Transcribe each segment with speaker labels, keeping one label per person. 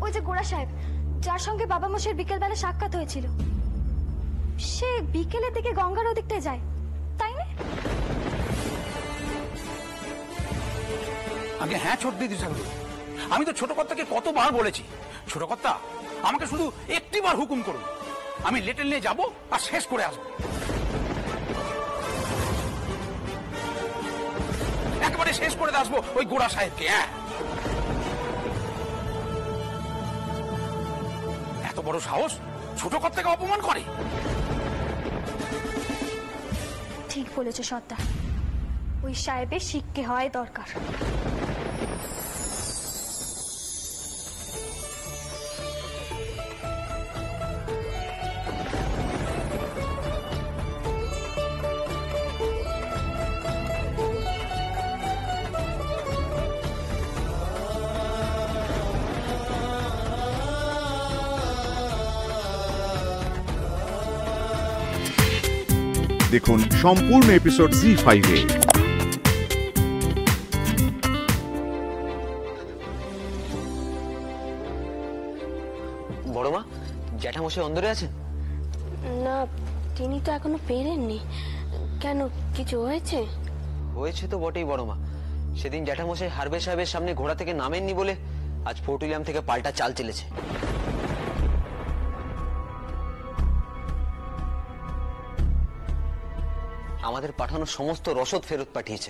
Speaker 1: ওই যে গোড়া সাহেব, যার সঙ্গে বাবা মশাইয়ের বিকেলবেলা সাক্ষাৎ হয়েছিল, সে বিকেলের দিকে গঙ্গার ওদিকটায় যায়, তাই না?
Speaker 2: আগে হ্যাঁ ছোট দিদি সাহেব, আমি তো ছোট কর্তাকে কতবার বলেছি, ছোট কর্তা আমাকে শুধু একটিবার হুকুম করুন, আমি লেটেল নিয়ে যাব আর শেষ করে আসবো। একেবারে শেষ করে আসবো ওই গোড়া সাহেবকে। হ্যাঁ, এত বড় সাহস, ছোট কর্তাকে অপমান করে।
Speaker 1: ঠিক বলেছে সর্দার, ওই সাহেবের শিক্ষে হয় দরকার।
Speaker 3: দেখুন সম্পূর্ণ এপিসোড জি5 এ।
Speaker 4: বড়মা, জ্যাঠামশাই অন্দরে আছেন?
Speaker 5: না, তিনি তো এখনো ফেরেননি। কেন, কিছু হয়েছে?
Speaker 4: হয়েছে তো বটেই বড়মা। সেদিন জ্যাঠামশাই হারবে সাহেবের সামনে ঘোড়া থেকে নামেননি বলে আজ ফোর্ট উইলিয়াম থেকে পাল্টা চাল চলেছে। আমাদের পাঠানো সমস্ত রসদ ফেরত পাঠিয়েছে।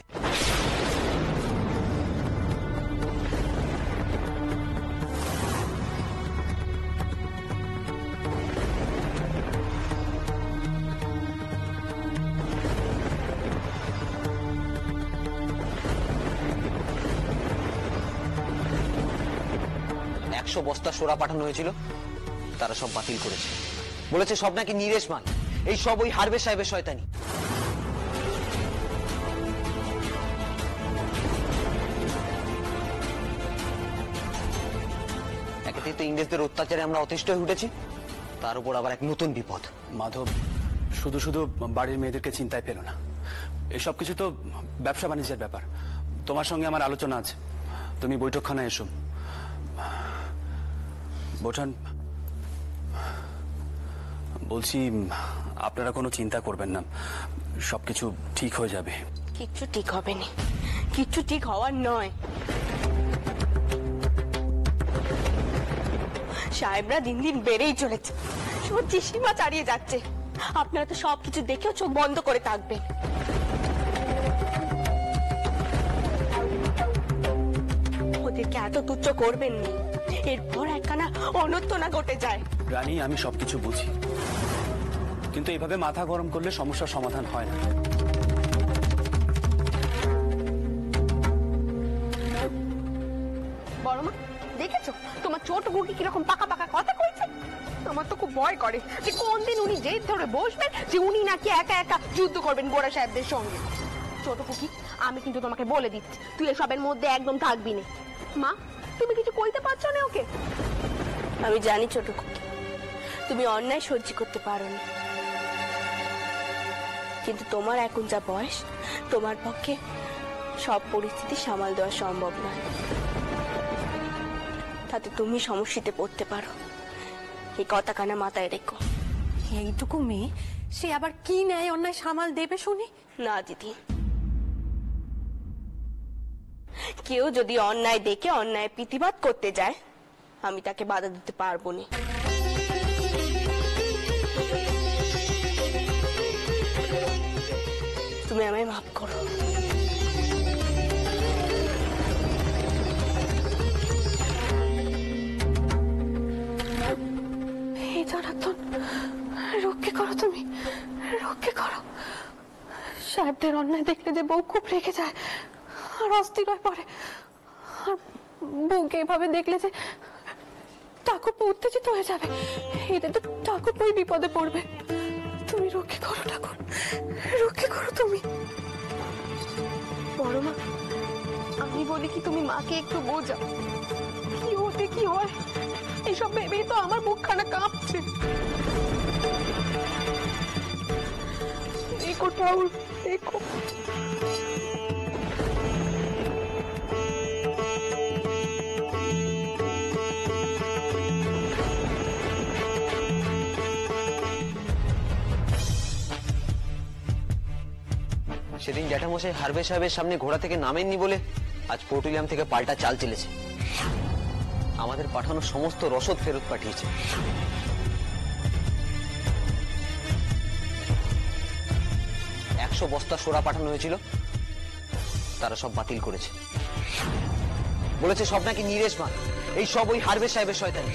Speaker 4: বস্তা সোরা পাঠানো হয়েছিল, তারা সব বাতিল করেছে। বলেছে সব নাকি নিরেশ মাল, এই সব ওই হারবে সাহেবের শয়তানি। একেতেই তো ইংরেজদের অত্যাচারে আমরা অতিষ্ঠ হয়ে উঠেছি, তার উপর আবার এক নতুন বিপদ।
Speaker 6: মাধব, শুধু শুধু বাড়ির মেয়েদেরকে চিন্তায় পেল না। এসব কিছু তো ব্যবসা বাণিজ্যের ব্যাপার। তোমার সঙ্গে আমার আলোচনা আছে, তুমি বৈঠকখানায় এসো। বোঠান, বলছি আপনারা কোনো চিন্তা করবেন না, সবকিছু ঠিক হয়ে যাবে।
Speaker 5: কিচ্ছু ঠিক হবে না, কিচ্ছু ঠিক হওয়ার নয়। সাহেবরা দিন দিন বেড়েই চলেছে, সত্যি সীমা ছাড়িয়ে যাচ্ছে। আপনারা তো সবকিছু দেখেও চোখ বন্ধ করে থাকবেন। ওদেরকে এত তুচ্ছ করবেন না, এরপর একখানা অনর্থনা ঘটে যায়।
Speaker 6: রানী, আমি সবকিছু বুঝি, কিন্তু এইভাবে মাথা গরম করলে সমস্যার সমাধান হয় না।
Speaker 5: বড়মা, দেখেছো তোমার ছোট গুকি কিরকম পাকা পাকা কথা কইছে? আমার তো খুব ভয় করে যে কোন দিন উনি জেদ ধরে বসবেন যে উনি নাকি একা একা যুদ্ধ করবেন গোড়া সাহেবদের সঙ্গে। ছোট কুকি, আমি কিন্তু তোমাকে বলে দিচ্ছি, তুই এসবের মধ্যে একদম থাকবি না। মা, তুমি কিছু কইতে পারছো না ওকে? আমি জানি ছোট কুকি, তুমি অন্যায় সহ্য করতে পারো না, কিন্তু তোমার এখন যা বয়স, তোমার পক্ষে সব পরিস্থিতি সামাল দেওয়া সম্ভব নয়। তাতে তুমি সমস্যাতে পড়তে পারো, এই কথা কানা মাথায় রেখো।
Speaker 7: এইটুকু মেয়ে, সে আবার কি ন্যায় অন্যায় সামাল দেবে শুনি?
Speaker 5: না দিদি, কেউ যদি অন্যায় দেখে অন্যায় প্রতিবাদ করতে যায়, আমি তাকে বাধা দিতে পারবো না। তুমি আমায় মাফ করো।
Speaker 7: রক্ষে করো, তুমি রক্ষে করো। সাহেবদের অন্যায় দেখলে যে বউ খুব রেগে যায় আর অস্থির হয়ে পড়ে, আর বউকে এভাবে দেখলে যে ঠাকুরপো উত্তেজিত হয়ে যাবে, এতে তো ঠাকুরপোই বিপদে পড়বে। তুমি রক্ষে করো ঠাকুর, রক্ষে করো তুমি।
Speaker 5: বড়মা, আমি বলি কি তুমি মাকে একটু বোঝাও, কি হতে কি হয় এসব ভেবেই তো আমার বুকখানা কাঁপছে। দেখো ঠাকুর, দেখো।
Speaker 4: সেদিন জ্যাঠামশাই হারবে সাহেবের সামনে ঘোড়া থেকে নামেননি বলে আজ পোর্টুলিয়াম থেকে পাল্টা চাল চলেছে। আমাদের পাঠানো সমস্ত রসদ ফেরত পাঠিয়েছে। বস্তা সোনা পাঠানো হয়েছিল, তারা সব বাতিল করেছে। বলেছে সব নাকি নীরেশ মা, এই সব ওই হারবে সাহেবের শয়তানি।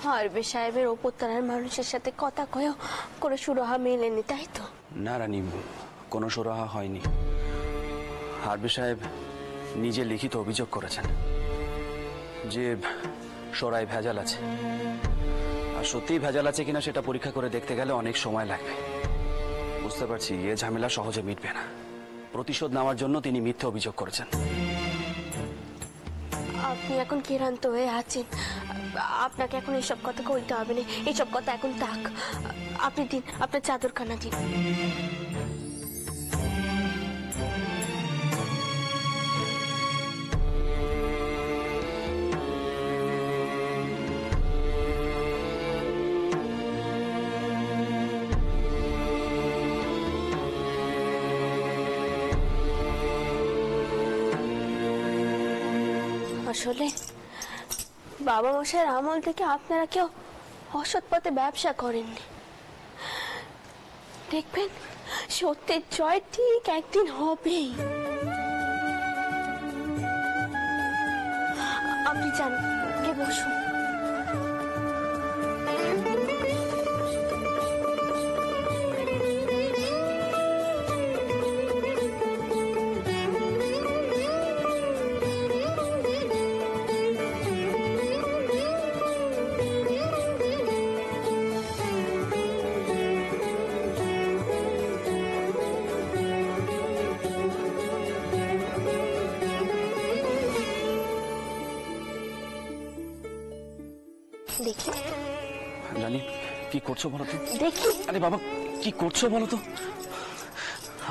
Speaker 7: হারবে সাহেবের ওপর তার মানুষের সাথে কথা কয়েও করে সুরাহা মেলেনি, তাই তো?
Speaker 6: না রানী, কোনো সুরাহা হয়নি। হারবে সাহেব নিজে লিখিত অভিযোগ করেছেন যে সরাই ভেজাল আছে, আর সত্যিই ভেজাল আছে কিনা সেটা পরীক্ষা করে দেখতে গেলে অনেক সময় লাগবে। বুঝতে পারছি এ ঝামেলা সহজে মিটবে না। প্রতিশোধ নেওয়ার জন্য তিনি মিথ্যে অভিযোগ করেছেন।
Speaker 7: আপনি এখন ক্লান্ত হয়ে আছেন, আপনাকে এখন এইসব কথা কইতে হবে না। এইসব কথা এখন থাক, আপনি দিন আপনার চাদরখানা দিন। আসলে বাবা মশাইয়ের আমল থেকে আপনারা কেউ অসৎ পথে ব্যবসা করেননি। দেখবেন সত্যের জয় ঠিক একদিন হবেই। আপনি যান, গিয়ে বসুন। দেখি
Speaker 6: রানী, কি করছো বলো তো?
Speaker 7: দেখি।
Speaker 6: আরে বাবা, কি করছো বলো তো?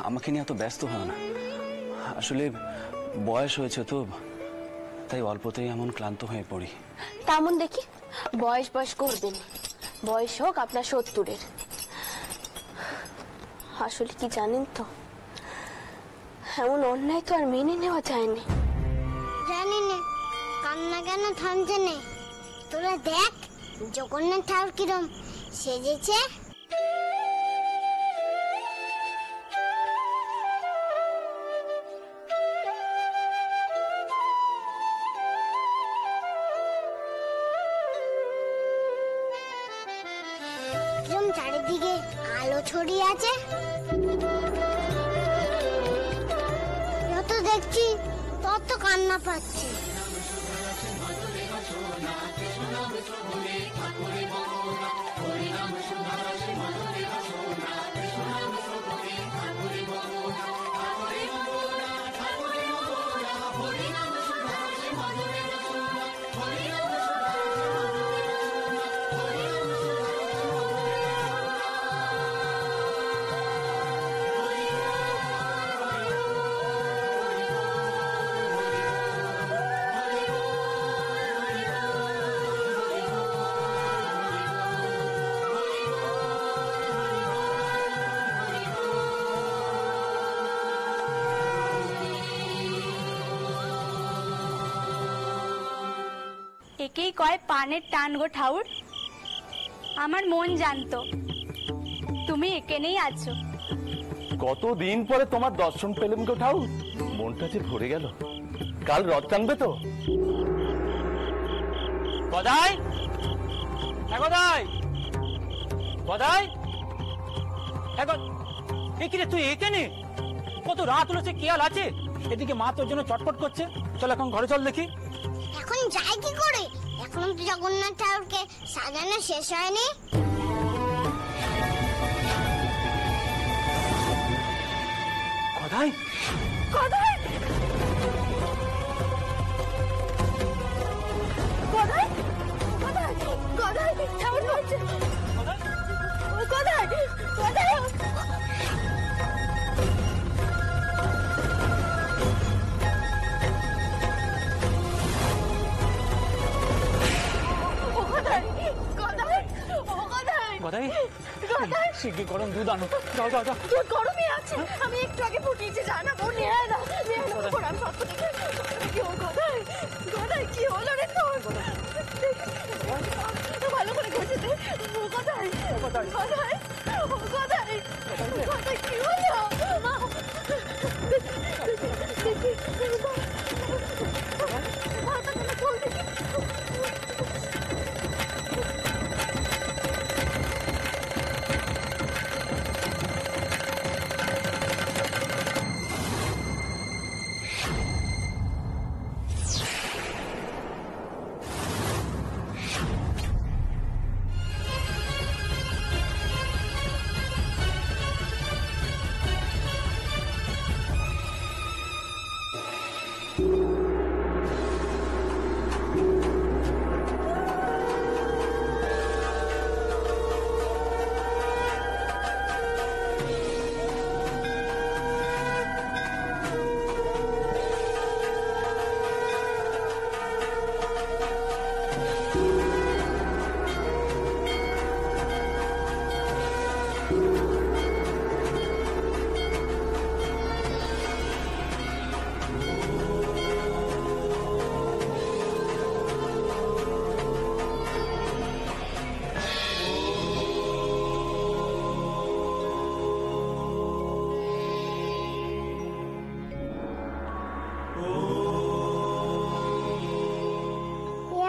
Speaker 6: আমাকে নিয়ে এত ব্যস্ত হও না। আসলে বয়স হয়েছে তো, তাই অল্পতেই এমন ক্লান্ত হয়ে পড়ি।
Speaker 7: তেমন দেখি বয়স বয়স করবেন, বয়স হোক আপনার 70-এর। আসলে কি জানেন তো, এমন অন্যায় তো আর মেনে নেওয়া যায়নি।
Speaker 8: জানি না কান্না কেন থামছে না। তোরা দেখ জগন্নাথ ঠাকুর কিরম সেজেছে। কিরম চারিদিকে আলো ছড়িয়ে আছে। যত দেখছি তত কান্না পাচ্ছে।
Speaker 1: একেই কয় পানের টান গো ঠাউর। আমার মন জানতো তুমি এখানেই আছো।
Speaker 9: কতদিন পরে তোমার দর্শন পেলাম গো ঠাউর, মনটা যে ভরে গেল। কাল রথ টানবে তো?
Speaker 2: গদাই, গদাই, গদাই, রে তুই এখানে? কত রাত হলো, সে খেয়াল আছে? এদিকে মা তোর জন্য চটপট করছে। চল এখন ঘরে চল দেখি।
Speaker 8: এখন যাই কি করে? এখন তো জগন্নাথ ঠাকুরকে সাজানো শেষ হয়নি।
Speaker 2: গদাই,
Speaker 7: গদাই, গদাই, গদাই, গদাই, ঠাকুর বলছে। গদাই, গদাই,
Speaker 2: গদাই শিগগির গরম দুধ আনো, যাও যাও যাও।
Speaker 7: তোর গরমে আছে, আমি একটু আগে ফুটিয়েছি, জানা বোন নিয়ে আয় না, নিয়ে আয় না, ওপর আমি সব থেকে কি ও গদাই, গদাই কি হলো রে তোর? ভালো করে ঘষে দে, ও গদাই, গদাই, গদাই, ও গদাই, গদাই কি হলো?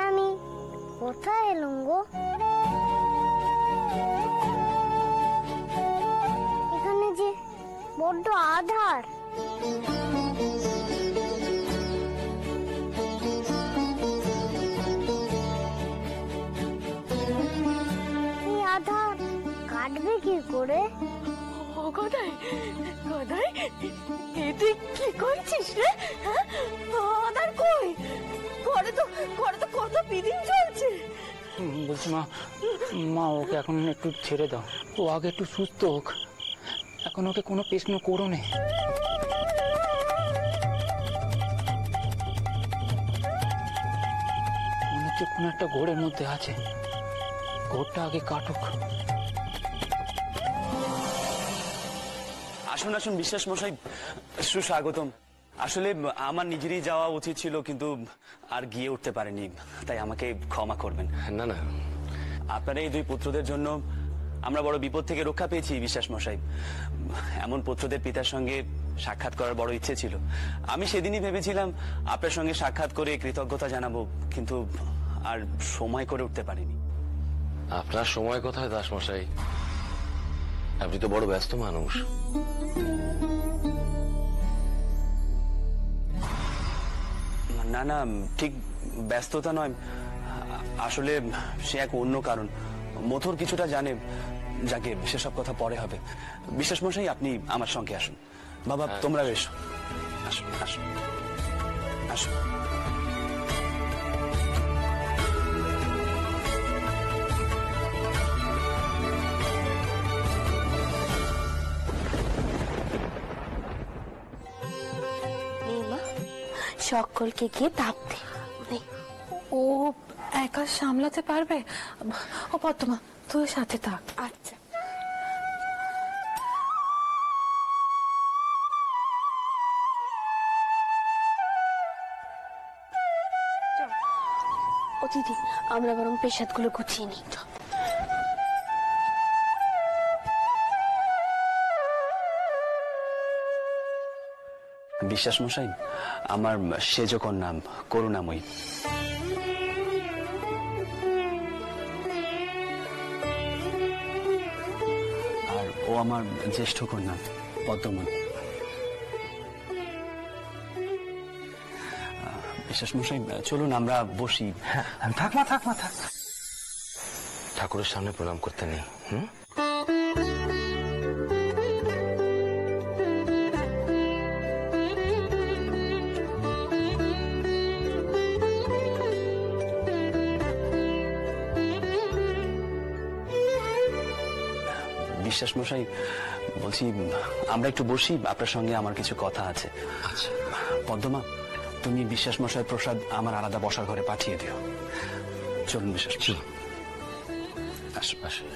Speaker 8: আমি কোথায় এলুম গো? এখানে যে বড্ড আধার। এই আধার কাটবে কি করে?
Speaker 7: ও গদাই, গদাই, এ তুই কি করছিস রে? হ্যাঁ, আধার কই? ঘরে তো কত বিদিন চলছে।
Speaker 2: বলছি মা, মা ওকে এখন একটু ছেড়ে দাও, ও আগে একটু সুস্থ হোক, এখন ওকে কোনো প্রশ্ন করো না। মনে হচ্ছে কোনো একটা ঘোরের মধ্যে আছে, ঘোরটা আগে কাটুক।
Speaker 6: আসুন আসুন বিশ্বাস মশাই, সুস্বাগতম। আসলে আমার নিজেরই যাওয়া উচিত ছিল, কিন্তু আর গিয়ে উঠতে পারিনি, তাই আমাকে ক্ষমা করবেন।
Speaker 9: না না,
Speaker 6: আপনার এই দুই পুত্রদের জন্য আমরা বড় বিপদ থেকে রক্ষা পেয়েছি বিশ্বাস মশাই। এমন পুত্রদের পিতার সঙ্গে সাক্ষাৎ করার বড় ইচ্ছে ছিল। আমি সেদিনই ভেবেছিলাম আপনার সঙ্গে সাক্ষাৎ করে কৃতজ্ঞতা জানাবো, কিন্তু আর সময় করে উঠতে পারিনি।
Speaker 9: আপনার সময় কোথায় দাসমশাই? আপনি তো বড় ব্যস্ত মানুষ।
Speaker 6: না না, ঠিক ব্যস্ততা নয়, আসলে সে এক অন্য কারণ। মথুর কিছুটা জানে, যাকে সেসব কথা পরে হবে। বিশ্বাস মশাই, আপনি আমার সঙ্গে আসুন। বাবা তোমরা এসো, আসুন আসুন আসুন।
Speaker 7: সকলকে গিয়ে তাপ দে। ও একা সামলাতে পারবে? ও পদ্মা, তুই সাথে থাক। আচ্ছা। ও দিদি, আমরা বরং পেশাদগুলো গুছিয়ে নিই।
Speaker 6: বিশ্বাস মশাই, আমার সেজ কন্যা করুণাময়ী। আর ও আমার জ্যেষ্ঠ কন্যা পদ্মমণি। বিশ্বাস মশাই, চলুন আমরা বসি।
Speaker 2: থাক মা, থাক মা, থাক।
Speaker 9: ঠাকুরের সামনে প্রণাম করতে নেই?
Speaker 6: বিশ্বাস মশাই, বলছি আমরা একটু বসি, আপনার সঙ্গে আমার কিছু কথা আছে। আচ্ছা পদ্মমা, তুমি বিশ্বাস মশাই প্রসাদ আমার আলাদা বসার ঘরে পাঠিয়ে দিও। চলুন বিশ্বাস মশাই, আসুন আসুন।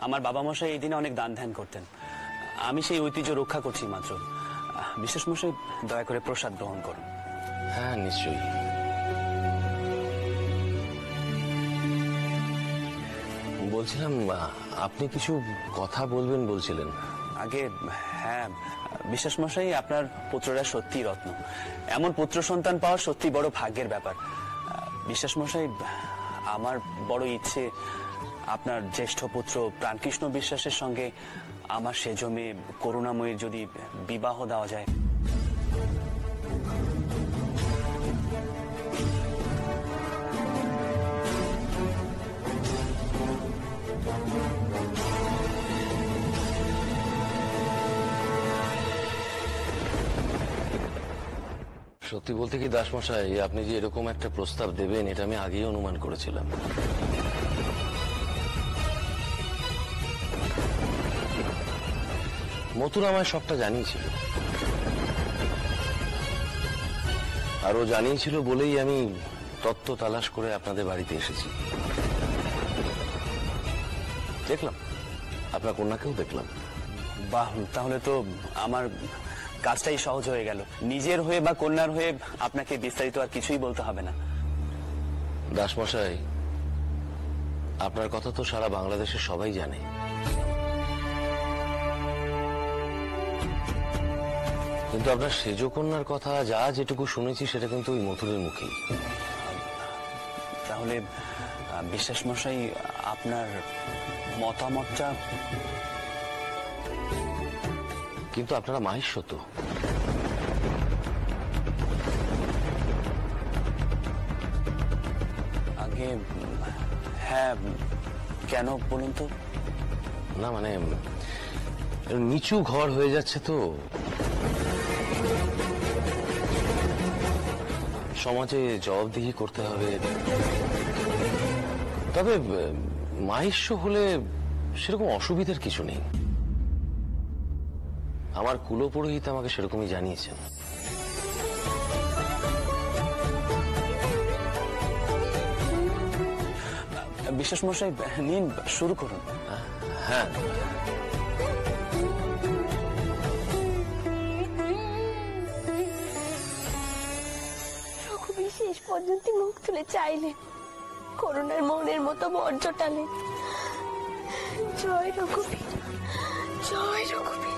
Speaker 6: আমার বাবা মশাই এই দিনে অনেক দান ধ্যান করতেন। আমি সেই ঐতিহ্য রক্ষা করছি মাত্র। বিশেষ মশাই, দয়া করে প্রসাদ গ্রহণ করুন।
Speaker 10: হ্যাঁ, নিশ্চয়ই। বলছিলাম, আপনি কিছু কথা বলবেন বলছিলেন।
Speaker 6: আগে হ্যাঁ, বিশ্বাস মশাই, আপনার পুত্ররা সত্যি রত্ন। এমন পুত্র সন্তান পাওয়া সত্যি বড় ভাগ্যের ব্যাপার। বিশ্বাস মশাই, আমার বড় ইচ্ছে আপনার জ্যেষ্ঠ পুত্র প্রাণকৃষ্ণ বিশ্বাসের সঙ্গে আমার সেজ মেয়ে করুণাময়ীর যদি বিবাহ দেওয়া যায়।
Speaker 10: সত্যি বলতে কি দাসমশাই, আপনি যে এরকম একটা প্রস্তাব দেবেন এটা আমি আগেই অনুমান করেছিলাম। মথুর আমায় সবটা জানিয়েছিল, আর ও জানিয়েছিল বলেই আমি তত্ত্ব তালাশ করে আপনাদের বাড়িতে এসেছি। দেখলাম আপনার কন্যাকেও দেখলাম।
Speaker 6: বাহ, তাহলে তো আমার কাজটাই সহজ হয়ে গেল। নিজের হয়ে বা কন্যার হয়ে আপনাকে বিস্তারিত আর কিছুই বলতে হবে না।
Speaker 10: দাসমশাই, আপনার কথা তো সারা বাংলাদেশের সবাই জানে। কিন্তু আপনার সেজ কন্যার কথা যা যেটুকু শুনেছি সেটা কিন্তু ওই মথুরের মুখেই।
Speaker 6: তাহলে বিশ্বাস মশাই, আপনার মতামতটা?
Speaker 10: কিন্তু আপনারা মাহিষ্য তো।
Speaker 6: আগে হ্যাঁ, কেন বলুন তো?
Speaker 10: না মানে নিচু ঘর হয়ে যাচ্ছে তো, সমাজে জবাবদিহি করতে হবে। তবে মাহিষ্য হলে সেরকম অসুবিধার কিছু নেই। আমার কুলপুরোহিত আমাকে সেরকমই জানিয়েছেন।
Speaker 6: বিশ্বাস মশাই, নিন, শুরু করুন।
Speaker 10: হ্যাঁ,
Speaker 7: রঘুবীর শেষ পর্যন্ত মুখ তুলে চাইলেন, করুণার মনের মতো বর জোটালেন। জয় রঘুবীর, জয় রঘুবীর।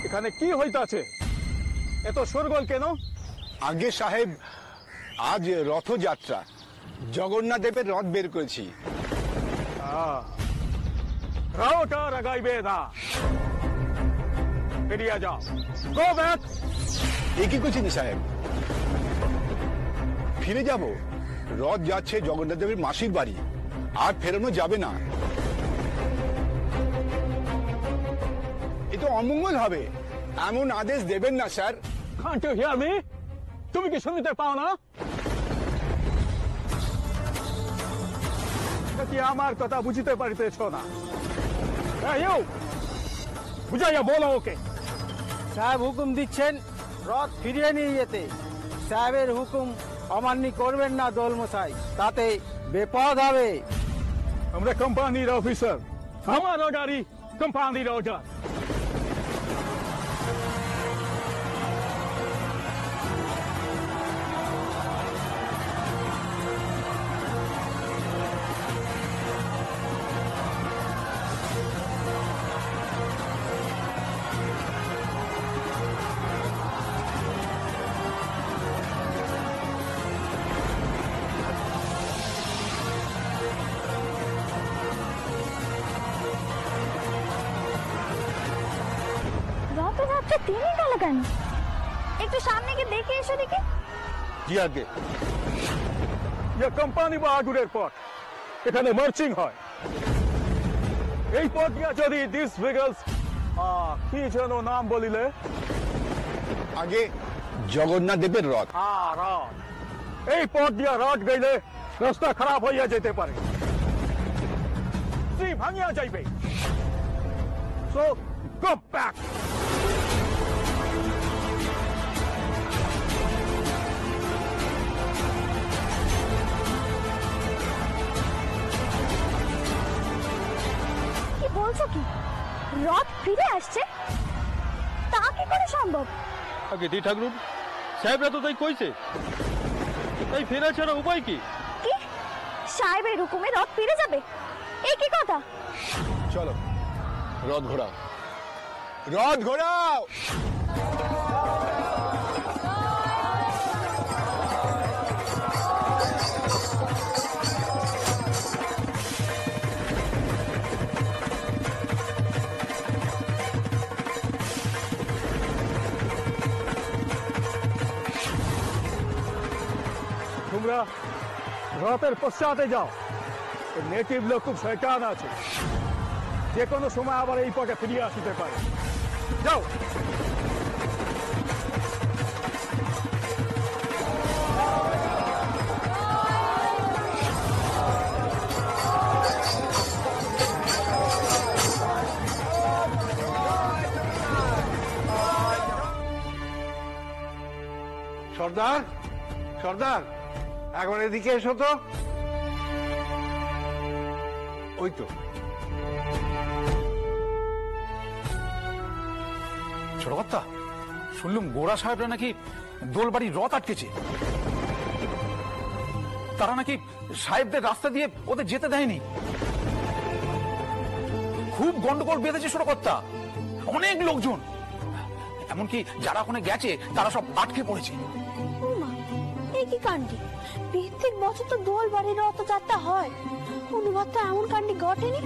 Speaker 11: এখানে কি হইতাছে? এত শোরগোল কেন?
Speaker 12: আগে সাহেব, আজ রথযাত্রা, জগন্নাথ দেবের রথ বের করেছি।
Speaker 11: রাওটা রাগাইবে না, বেরিয়ে যাও। Go back.
Speaker 12: এ কি করছেন সাহেব? ফিরে যাব? রথ যাচ্ছে জগন্নাথ দেবের মাসির বাড়ি, আর ফেরানো যাবে না। এ তো অমঙ্গল হবে, এমন আদেশ দেবেন না sir.
Speaker 11: Can't you hear me? তুমি কি শুনতে পাও না? কি আমার কথা বুঝতে পারিতেছ না? বুঝাইয়া বলো ওকে।
Speaker 13: সাহেব হুকুম দিচ্ছেন রথ ফিরিয়ে নিয়ে যেতে। সাহেবের হুকুম অমান্য করবেন না দোলমশাই, তাতে বিপদ হবে।
Speaker 11: আমরা কোম্পানির অফিসার, আমার গাড়ি কোম্পানির অর্ডার।
Speaker 1: তিনি গেল কেন? একটু সামনে গিয়ে দেখে এসো দেখি।
Speaker 11: জি আগে। ইয়া কোম্পানি বাহাদুরের পথ, এখানে মার্চিং হয়। এই পথ দিয়া যদি দিস ভেগলস কি যেন নাম বলিলে?
Speaker 12: আগে জগন্নাথ দেবের রথ।
Speaker 11: রথ। এই পথ দিয়া রথ গেলে রাস্তা খারাপ হইয়া যেতে পারে, ভাঙিয়া যাইবে। So go back.
Speaker 1: কি বলছো কি? রথ ফিরে আসছে? তা কি করে সম্ভব?
Speaker 9: আগে দি ঠাকুর সাহেবরা তো তাই কইছে, তাই ফেরা ছাড়া উপায় কি?
Speaker 1: কি সাহেবের হুকুমে রথ ফিরে যাবে? এই কি কথা?
Speaker 12: চলো রথ ঘোরাও, রথ ঘোরাও।
Speaker 11: তোমরা রথের পশ্চাতে যাও। নেটিভ লোক খুব শয়তান আছে, যে কোনো সময় আবার এই পথে ফিরিয়ে আসতে পারে। যাও।
Speaker 13: সর্দার, সর্দার একবার এদিকে এসো তো। ওই তো
Speaker 2: ছোটকর্তা, শুনলুম গোড়া সাহেবরা নাকি দোলবাড়ির রথ আটকেছে। তারা নাকি সাহেবদের রাস্তা দিয়ে ওদের যেতে দেয়নি। খুব গন্ডগোল বেঁধেছে ছোটকর্তা, অনেক লোকজন, এমনকি যারা ওখানে গেছে তারা সব আটকে পড়েছে।
Speaker 7: এই কি কাণ্ডি! প্রত্যেক বছর তো দোল বাড়ির রথযাত্রা হয়, অনুবাদ তো এমন কাণ্ডি ঘটেনি।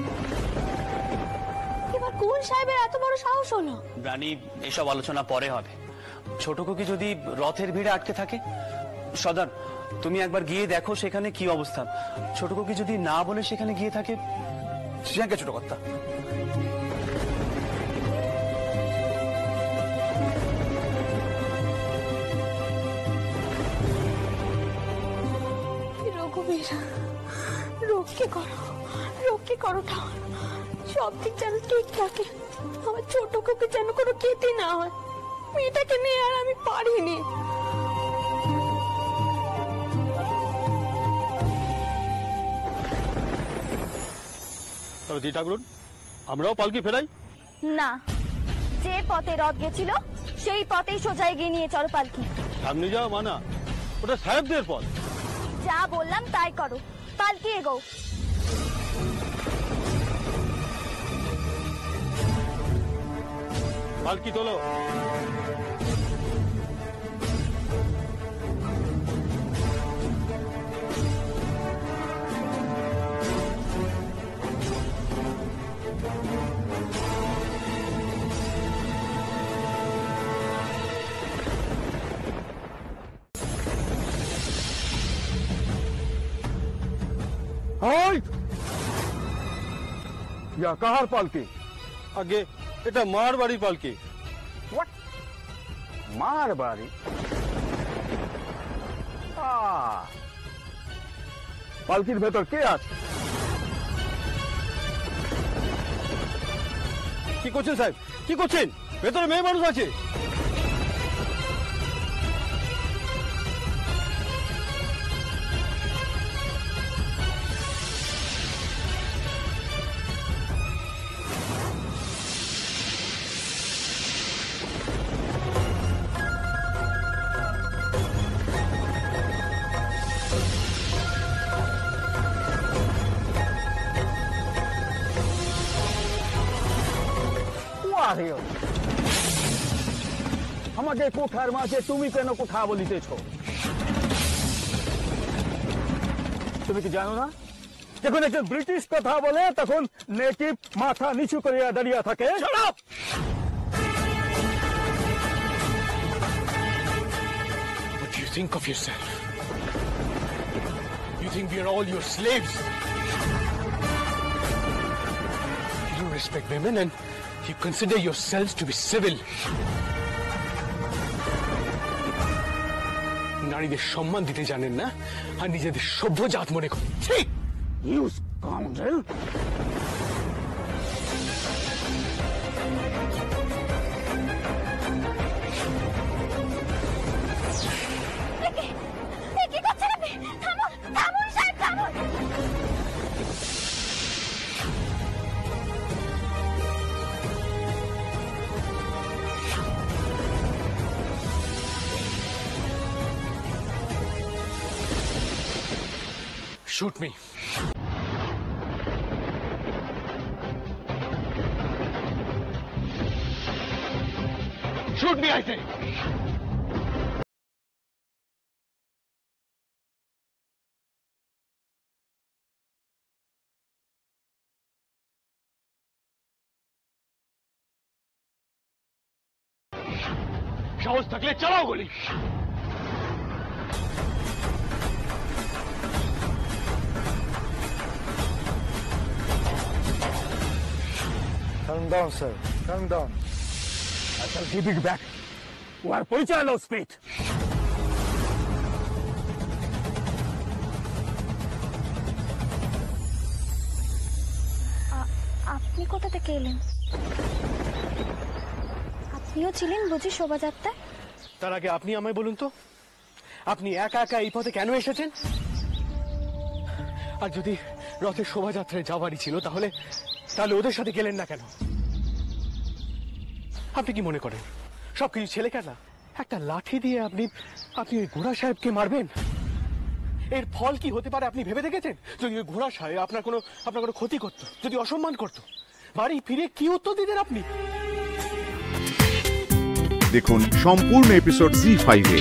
Speaker 7: এবার কোন সাহেবের এত বড় সাহস হলো?
Speaker 6: রানী, এসব আলোচনা পরে হবে। ছোট খুকি যদি রথের ভিড়ে আটকে থাকে, সর্দার তুমি একবার গিয়ে দেখো সেখানে কি অবস্থা। ছোট খুকি যদি না বলে সেখানে গিয়ে থাকে।
Speaker 2: ঠিক আছে ছোটকর্তা।
Speaker 7: রঘুবীর, রক্ষে করো, রক্ষে করো ঠাকুর। সব দিক যেন ঠিক থাকে, আমার ছোট খুকি যেন কোনো ক্ষতি না হয়। মেয়েটাকে নিয়ে আর আমি পারিনি।
Speaker 9: দি ঠাকুর, আমরাও পালকি ফেরাই?
Speaker 1: না, যে পথে রথ গেছিল সেই পথেই সোজা এগিয়ে নিয়ে চলো পালকি।
Speaker 9: সামনে যাওয়া মানা, ওটা সাহেবদের পথ।
Speaker 1: যা বললাম তাই করো, পালকি এগো।
Speaker 9: পালকি তোলো।
Speaker 11: কাহার পালকি?
Speaker 9: আগে এটা মার বাড়ির পালকি।
Speaker 11: মার বাড়ি? পালকির ভেতর কে আছে?
Speaker 9: কি করছেন সাহেব, কি করছেন? ভেতরে মেয়ে মানুষ আছে।
Speaker 11: আমাকে কোঠার মাঝে তুমি কেন কোঠা বলিতেছ? তুমি কি জানো না, যখন একজন ব্রিটিশ কথা বলে তখন নেটিভ মাথা নিচু করিয়া দাঁড়িয়ে থাকে।
Speaker 14: think of yourself? You think we are all your slaves? You don't respect women and you consider yourselves to be civil. নারীদের সম্মান দিতে জানেন না আর নিজেদের সভ্য জাত মনে করেন। ঠিক
Speaker 11: You scoundrel!
Speaker 1: কি করছেন আপনি? থামুন, থামুন সাহেব, থামুন।
Speaker 14: Shoot me. Shoot me, I say. সাহস থাকলে চালাও গুলি।
Speaker 11: Calm down, sir. Calm down. I shall give it back. War পরিচয় লো স্পিড।
Speaker 1: আপনি কোথা থেকে এলেন? আপনিও ছিলেন বুঝি শোভাযাত্রায়?
Speaker 14: তার আগে আপনি আমায় বলুন তো, আপনি একা একা এই পথে কেন এসেছেন? আর যদি রথের শোভাযাত্রায় যাওয়ারই ছিল তাহলে তাহলে ওদের সাথে গেলেন না কেন? আপনি কি মনে করেন সবকিছু ছেলে খেলা? একটা লাঠি দিয়ে আপনি ওই ঘোড়া সাহেবকে মারবেন? এর ফল কি হতে পারে আপনি ভেবে দেখেছেন? যদি ওই ঘোড়া সাহেব আপনার কোনো ক্ষতি করতো, যদি অসম্মান করতো, বাড়ি ফিরে কি উত্তর দিতেন আপনি?
Speaker 3: দেখুন সম্পূর্ণ এপিসোড জি5-এ।